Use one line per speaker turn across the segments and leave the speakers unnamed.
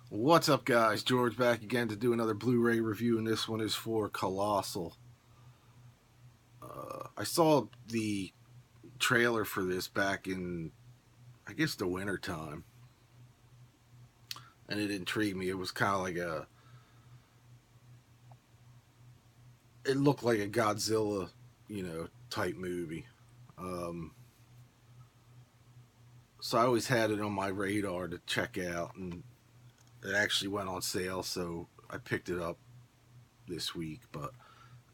What's up, guys? George back again to do another Blu-ray review, and this one is for Colossal. I saw the trailer for this back in, I guess, the winter time, and it intrigued me. It was kind of like it looked like a Godzilla, type movie. Um, so I always had it on my radar to check out, and it actually went on sale, so I picked it up this week. But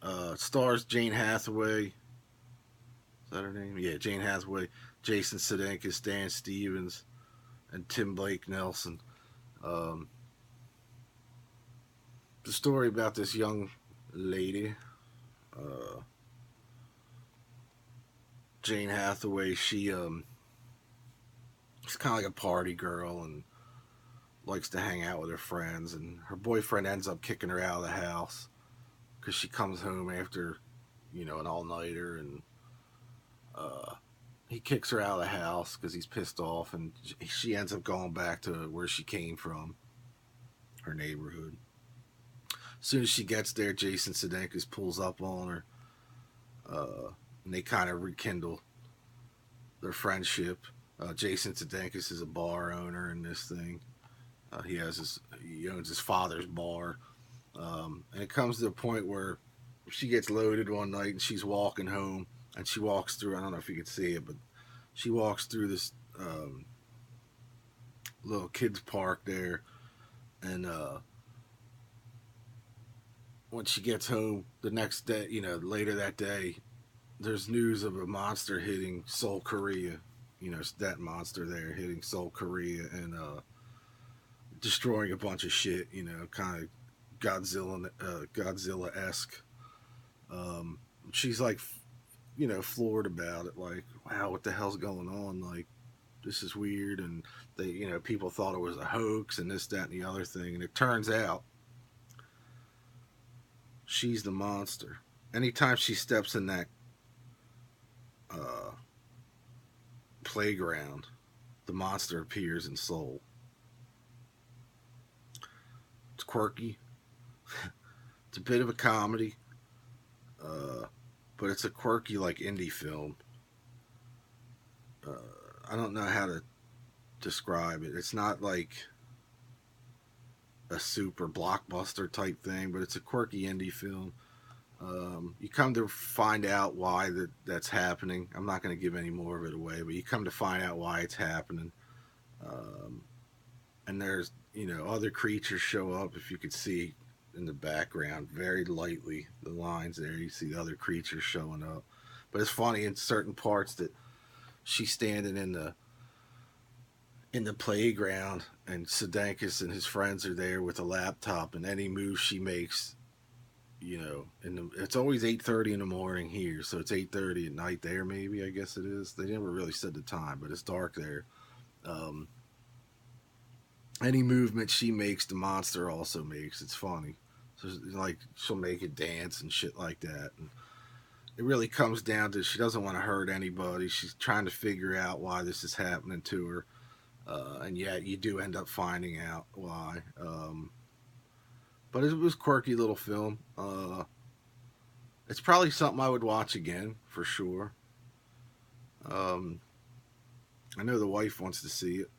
it stars Jane Hathaway. Is that her name? Yeah, Jane Hathaway, Jason Sudeikis, Dan Stevens, and Tim Blake Nelson. Um, the story about this young lady, uh, Jane Hathaway. She's kind of like a party girl and likes to hang out with her friends. And her boyfriend ends up kicking her out of the house because she comes home after, an all nighter, and uh, he kicks her out of the house because he's pissed off, and she ends up going back to where she came from, her neighborhood. As soon as she gets there, Jason Sudeikis pulls up on her, and they kind of rekindle their friendship. Jason Sudeikis is a bar owner in this thing. He owns his father's bar, and it comes to the point where she gets loaded one night and she's walking home, and she walks through. I don't know if you can see it, but she walks through this little kids park there, and when she gets home the next day, later that day, there's news of a monster hitting Seoul, Korea. That monster there hitting Seoul, Korea, and destroying a bunch of shit. Kind of Godzilla esque. She's like, floored about it. Like, wow, what the hell's going on? Like, this is weird. And they, people thought it was a hoax and this, that, and the other thing. And it turns out she's the monster. Anytime she steps in that uh, playground, the monster appears in Seoul. It's quirky. It's a bit of a comedy, uh, but it's a quirky, like, indie film. I don't know how to describe it. It's not like a super blockbuster type thing, but it's a quirky indie film. You come to find out why that's happening. I'm not going to give any more of it away, but you come to find out why it's happening. Um, and there's, other creatures show up. If you could see in the background, very lightly, the lines there, you see other creatures showing up. But it's funny in certain parts that she's standing in the playground, and Sudeikis and his friends are there with a laptop, and any move she makes, it's always 8:30 in the morning here, so it's 8:30 at night there. Maybe, I guess it is. They never really said the time, but it's dark there. Um, any movement she makes, the monster also makes. It's funny. So, like, she'll make it dance and shit like that. And it really comes down to she doesn't want to hurt anybody. She's trying to figure out why this is happening to her. And yet you do end up finding out why. But it was a quirky little film. It's probably something I would watch again for sure. Um, I know the wife wants to see it,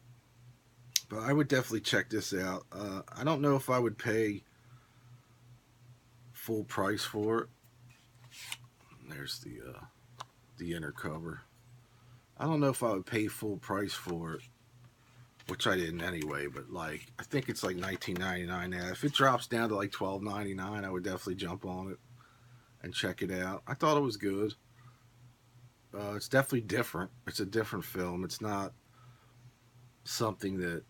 but I would definitely check this out. I don't know if I would pay full price for it. There's the inner cover. I don't know if I would pay full price for it, which I didn't anyway. But, like, I think it's like $19.99 now. If it drops down to like $12.99, I would definitely jump on it and check it out. I thought it was good. It's definitely different. It's a different film. It's not something that,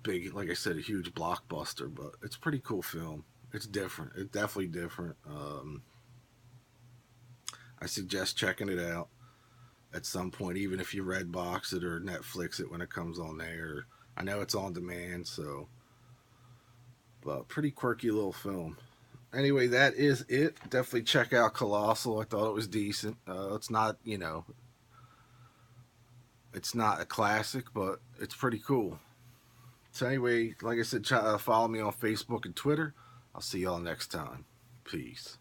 big, like I said, a huge blockbuster, but it's a pretty cool film. It's different. It's definitely different. I suggest checking it out at some point, even if you Redbox it or Netflix it when it comes on there. I know it's on demand, so, but pretty quirky little film. Anyway, that is it. Definitely check out Colossal. I thought it was decent. It's not, it's not a classic, but it's pretty cool. So anyway, like I said, follow me on Facebook and Twitter. I'll see y'all next time. Peace.